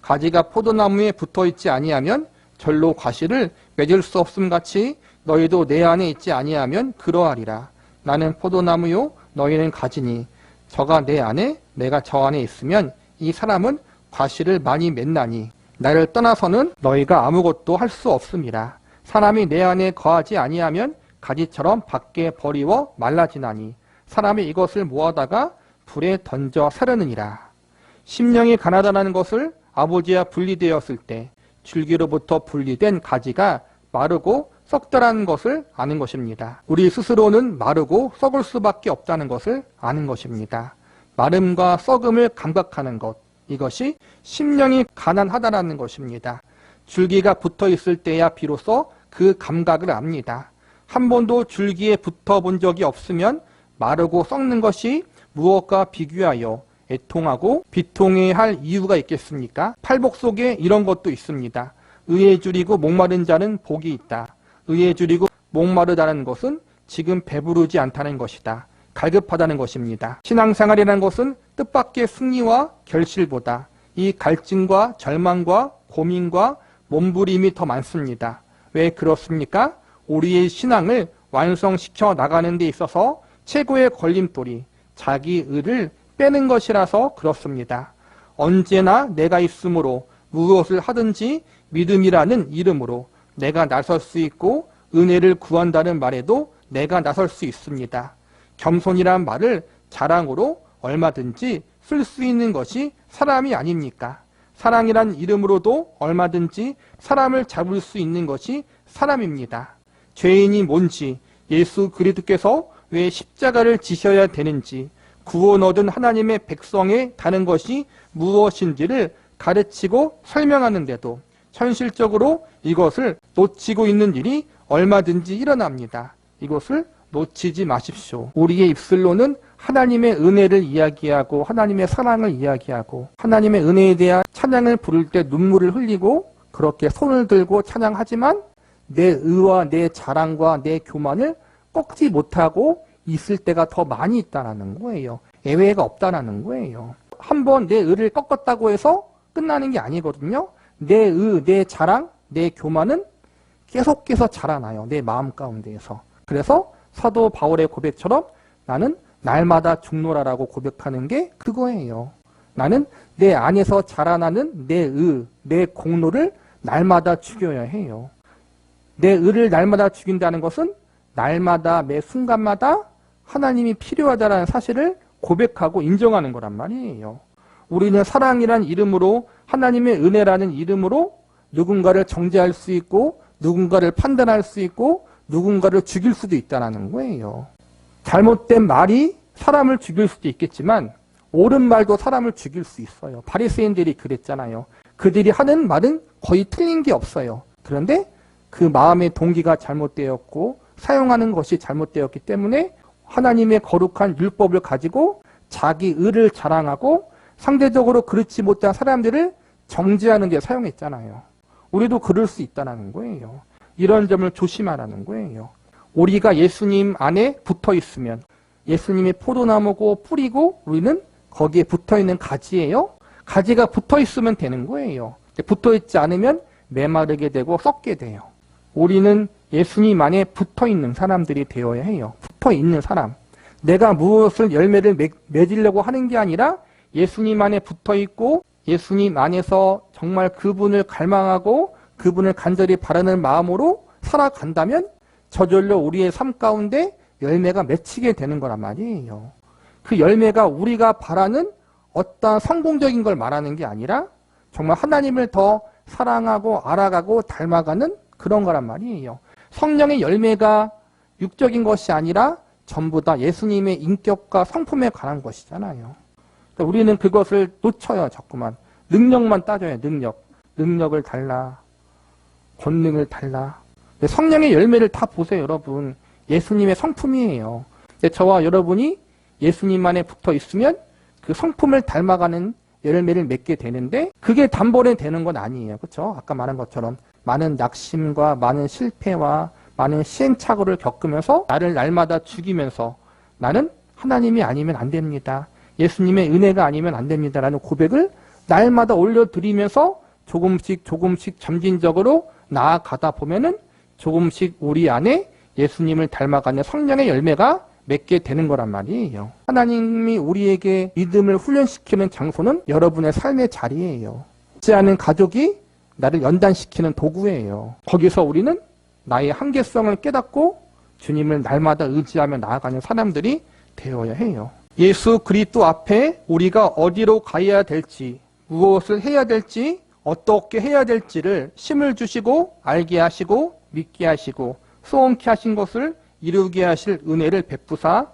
가지가 포도나무에 붙어있지 아니하면 절로 과실을 맺을 수 없음 같이 너희도 내 안에 있지 아니하면 그러하리라. 나는 포도나무요 너희는 가지니 저가 내 안에 내가 저 안에 있으면 이 사람은 과실을 많이 맺나니 나를 떠나서는 너희가 아무것도 할 수 없음이라. 사람이 내 안에 거하지 아니하면 가지처럼 밖에 버리워 말라지나니 사람이 이것을 모아다가 불에 던져 사르느니라. 심령이 가난하다는 것을 아버지와 분리되었을 때 줄기로부터 분리된 가지가 마르고 썩더라는 것을 아는 것입니다. 우리 스스로는 마르고 썩을 수밖에 없다는 것을 아는 것입니다. 마름과 썩음을 감각하는 것, 이것이 심령이 가난하다는 것입니다. 줄기가 붙어 있을 때야 비로소 그 감각을 압니다. 한 번도 줄기에 붙어 본 적이 없으면 마르고 썩는 것이 무엇과 비교하여 애통하고 비통해야 할 이유가 있겠습니까? 팔복 속에 이런 것도 있습니다. 의에 줄이고 목마른 자는 복이 있다. 의에 줄이고 목마르다는 것은 지금 배부르지 않다는 것이다. 갈급하다는 것입니다. 신앙생활이라는 것은 뜻밖의 승리와 결실보다 이 갈증과 절망과 고민과 몸부림이 더 많습니다. 왜 그렇습니까? 우리의 신앙을 완성시켜 나가는 데 있어서 최고의 걸림돌이 자기 의를 빼는 것이라서 그렇습니다. 언제나 내가 있으므로 무엇을 하든지 믿음이라는 이름으로 내가 나설 수 있고 은혜를 구한다는 말에도 내가 나설 수 있습니다. 겸손이란 말을 자랑으로 얼마든지 쓸 수 있는 것이 사람이 아닙니까? 사랑이란 이름으로도 얼마든지 사람을 잡을 수 있는 것이 사람입니다. 죄인이 뭔지, 예수 그리스도께서 왜 십자가를 지셔야 되는지, 구원 얻은 하나님의 백성에 다는 것이 무엇인지를 가르치고 설명하는데도 현실적으로 이것을 놓치고 있는 일이 얼마든지 일어납니다. 이것을 놓치지 마십시오. 우리의 입술로는 하나님의 은혜를 이야기하고 하나님의 사랑을 이야기하고 하나님의 은혜에 대한 찬양을 부를 때 눈물을 흘리고 그렇게 손을 들고 찬양하지만 내 의와 내 자랑과 내 교만을 꺾지 못하고 있을 때가 더 많이 있다는 거예요. 예외가 없다는 거예요. 한번 내 의를 꺾었다고 해서 끝나는 게 아니거든요. 내 의, 내 자랑, 내 교만은 계속해서 자라나요. 내 마음 가운데에서. 그래서 사도 바울의 고백처럼 나는 날마다 죽노라라고 고백하는 게 그거예요. 나는 내 안에서 자라나는 내 의, 내 공로를 날마다 죽여야 해요. 내 의를 날마다 죽인다는 것은 날마다 매 순간마다 하나님이 필요하다는 사실을 고백하고 인정하는 거란 말이에요. 우리는 사랑이란 이름으로 하나님의 은혜라는 이름으로 누군가를 정죄할 수 있고 누군가를 판단할 수 있고 누군가를 죽일 수도 있다는 거예요. 잘못된 말이 사람을 죽일 수도 있겠지만 옳은 말도 사람을 죽일 수 있어요. 바리새인들이 그랬잖아요. 그들이 하는 말은 거의 틀린 게 없어요. 그런데 그 마음의 동기가 잘못되었고 사용하는 것이 잘못되었기 때문에 하나님의 거룩한 율법을 가지고 자기 의를 자랑하고 상대적으로 그렇지 못한 사람들을 정죄하는 데 사용했잖아요. 우리도 그럴 수 있다는 거예요. 이런 점을 조심하라는 거예요. 우리가 예수님 안에 붙어 있으면 예수님이 포도나무고 뿌리고 우리는 거기에 붙어 있는 가지예요. 가지가 붙어 있으면 되는 거예요. 붙어 있지 않으면 메마르게 되고 썩게 돼요. 우리는 예수님 안에 붙어 있는 사람들이 되어야 해요. 붙어 있는 사람. 내가 무엇을 열매를 맺으려고 하는 게 아니라 예수님 안에 붙어 있고 예수님 안에서 정말 그분을 갈망하고 그분을 간절히 바라는 마음으로 살아간다면 저절로 우리의 삶 가운데 열매가 맺히게 되는 거란 말이에요. 그 열매가 우리가 바라는 어떤 성공적인 걸 말하는 게 아니라 정말 하나님을 더 사랑하고 알아가고 닮아가는 그런 거란 말이에요. 성령의 열매가 육적인 것이 아니라 전부 다 예수님의 인격과 성품에 관한 것이잖아요. 그러니까 우리는 그것을 놓쳐요. 자꾸만. 능력만 따져요. 능력을 달라. 권능을 달라. 성령의 열매를 다 보세요. 여러분. 예수님의 성품이에요. 저와 여러분이 예수님만에 붙어 있으면 그 성품을 닮아가는 열매를 맺게 되는데 그게 단번에 되는 건 아니에요. 그렇죠? 아까 말한 것처럼 많은 낙심과 많은 실패와 많은 시행착오를 겪으면서 나를 날마다 죽이면서 나는 하나님이 아니면 안 됩니다. 예수님의 은혜가 아니면 안 됩니다라는 고백을 날마다 올려드리면서 조금씩 점진적으로 나아가다 보면은 조금씩 우리 안에 예수님을 닮아가는 성령의 열매가 맺게 되는 거란 말이에요. 하나님이 우리에게 믿음을 훈련시키는 장소는 여러분의 삶의 자리예요. 있지 않은 가족이 나를 연단시키는 도구예요. 거기서 우리는 나의 한계성을 깨닫고 주님을 날마다 의지하며 나아가는 사람들이 되어야 해요. 예수 그리스도 앞에 우리가 어디로 가야 될지, 무엇을 해야 될지, 어떻게 해야 될지를 힘을 주시고 알게 하시고 믿게 하시고 소원케 하신 것을 이루게 하실 은혜를 베푸사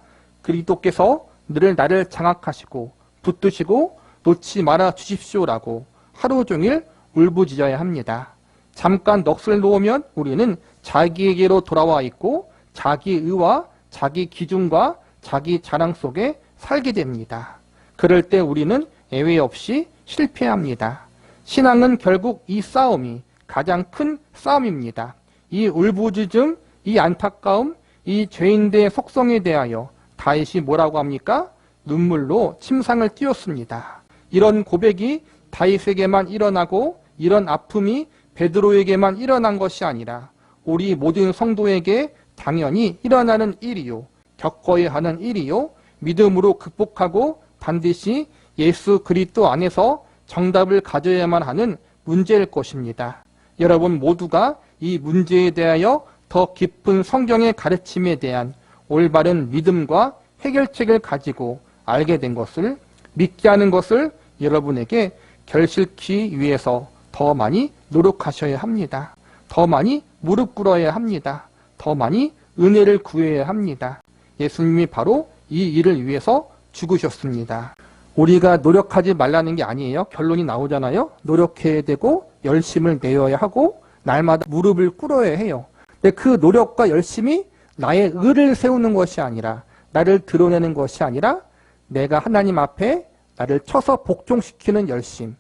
그리스도께서 늘 나를 장악하시고 붙드시고 놓지 말아 주십시오라고 하루 종일 울부짖어야 합니다. 잠깐 넋을 놓으면 우리는 자기에게로 돌아와 있고 자기 의와 자기 기준과 자기 자랑 속에 살게 됩니다. 그럴 때 우리는 예외 없이 실패합니다. 신앙은 결국 이 싸움이 가장 큰 싸움입니다. 이 울부짖음, 이 안타까움, 이 죄인들의 속성에 대하여 다윗이 뭐라고 합니까? 눈물로 침상을 띄웠습니다. 이런 고백이 다윗에게만 일어나고 이런 아픔이 베드로에게만 일어난 것이 아니라 우리 모든 성도에게 당연히 일어나는 일이요, 겪어야 하는 일이요, 믿음으로 극복하고 반드시 예수 그리스도 안에서 정답을 가져야만 하는 문제일 것입니다. 여러분 모두가 이 문제에 대하여 더 깊은 성경의 가르침에 대한 올바른 믿음과 해결책을 가지고 알게 된 것을, 믿게 하는 것을 여러분에게 결실키 위해서 더 많이 노력하셔야 합니다. 더 많이 무릎 꿇어야 합니다. 더 많이 은혜를 구해야 합니다. 예수님이 바로 이 일을 위해서 죽으셨습니다. 우리가 노력하지 말라는 게 아니에요. 결론이 나오잖아요. 노력해야 되고 열심을 내어야 하고 날마다 무릎을 꿇어야 해요. 근데 그 노력과 열심이 나의 의를 세우는 것이 아니라, 나를 드러내는 것이 아니라 내가 하나님 앞에 나를 쳐서 복종시키는 열심,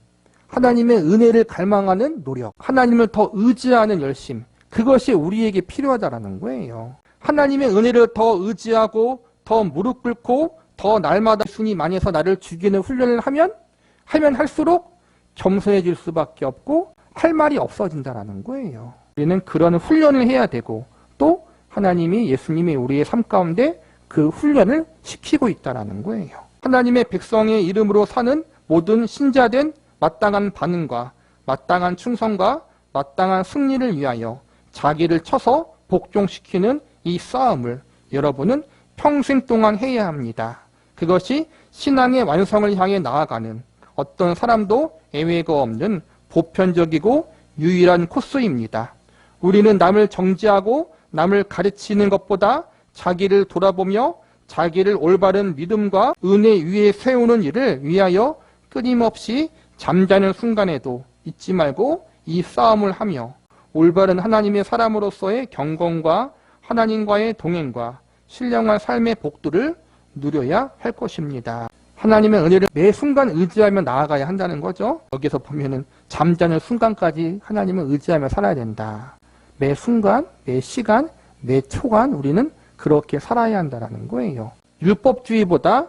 하나님의 은혜를 갈망하는 노력, 하나님을 더 의지하는 열심, 그것이 우리에게 필요하다라는 거예요. 하나님의 은혜를 더 의지하고 더 무릎 꿇고 더 날마다 예수님 안에서 나를 죽이는 훈련을 하면 할수록 겸손해질 수밖에 없고 할 말이 없어진다라는 거예요. 우리는 그런 훈련을 해야 되고, 또 하나님이, 예수님이 우리의 삶 가운데 그 훈련을 시키고 있다라는 거예요. 하나님의 백성의 이름으로 사는 모든 신자된 마땅한 반응과 마땅한 충성과 마땅한 승리를 위하여 자기를 쳐서 복종시키는 이 싸움을 여러분은 평생 동안 해야 합니다. 그것이 신앙의 완성을 향해 나아가는 어떤 사람도 예외가 없는 보편적이고 유일한 코스입니다. 우리는 남을 정죄하고 남을 가르치는 것보다 자기를 돌아보며 자기를 올바른 믿음과 은혜 위에 세우는 일을 위하여 끊임없이 잠자는 순간에도 잊지 말고 이 싸움을 하며 올바른 하나님의 사람으로서의 경건과 하나님과의 동행과 신령한 삶의 복들을 누려야 할 것입니다. 하나님의 은혜를 매 순간 의지하며 나아가야 한다는 거죠. 여기서 보면은 잠자는 순간까지 하나님을 의지하며 살아야 된다. 매 순간, 매 시간, 매 초간 우리는 그렇게 살아야 한다는 거예요. 율법주의보다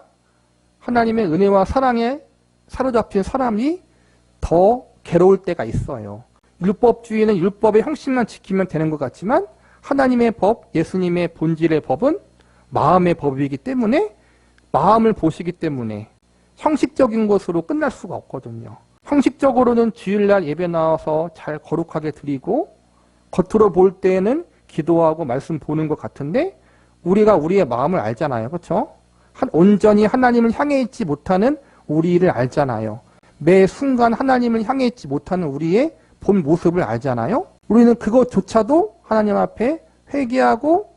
하나님의 은혜와 사랑에 사로잡힌 사람이 더 괴로울 때가 있어요. 율법주의는 율법의 형식만 지키면 되는 것 같지만 하나님의 법, 예수님의 본질의 법은 마음의 법이기 때문에, 마음을 보시기 때문에 형식적인 것으로 끝날 수가 없거든요. 형식적으로는 주일날 예배 나와서 잘 거룩하게 드리고 겉으로 볼 때에는 기도하고 말씀 보는 것 같은데 우리가 우리의 마음을 알잖아요. 그렇죠? 온전히 하나님을 향해 있지 못하는 우리를 알잖아요. 매 순간 하나님을 향해 있지 못하는 우리의 본 모습을 알잖아요. 우리는 그것조차도 하나님 앞에 회개하고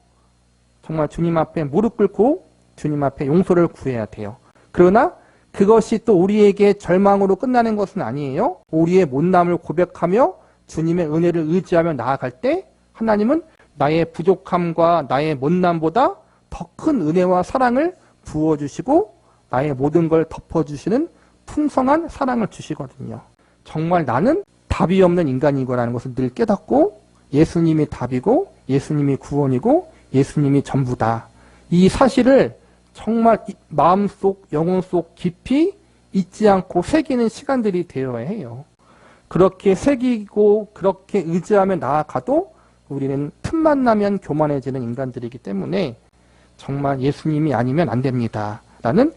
정말 주님 앞에 무릎 꿇고 주님 앞에 용서를 구해야 돼요. 그러나 그것이 또 우리에게 절망으로 끝나는 것은 아니에요. 우리의 못남을 고백하며 주님의 은혜를 의지하며 나아갈 때 하나님은 나의 부족함과 나의 못남보다 더 큰 은혜와 사랑을 부어주시고 나의 모든 걸 덮어주시는 풍성한 사랑을 주시거든요. 정말 나는 답이 없는 인간이고라는 것을 늘 깨닫고 예수님이 답이고 예수님이 구원이고 예수님이 전부다. 이 사실을 정말 마음속, 영혼 속 깊이 잊지 않고 새기는 시간들이 되어야 해요. 그렇게 새기고 그렇게 의지하며 나아가도 우리는 틈만 나면 교만해지는 인간들이기 때문에 정말 예수님이 아니면 안 됩니다. 라는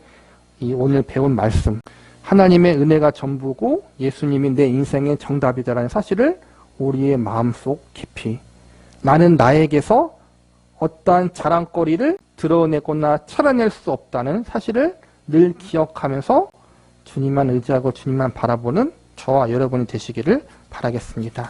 이 오늘 배운 말씀, 하나님의 은혜가 전부고 예수님이 내 인생의 정답이다라는 사실을 우리의 마음속 깊이, 나는 나에게서 어떠한 자랑거리를 드러내거나 찾아낼 수 없다는 사실을 늘 기억하면서 주님만 의지하고 주님만 바라보는 저와 여러분이 되시기를 바라겠습니다.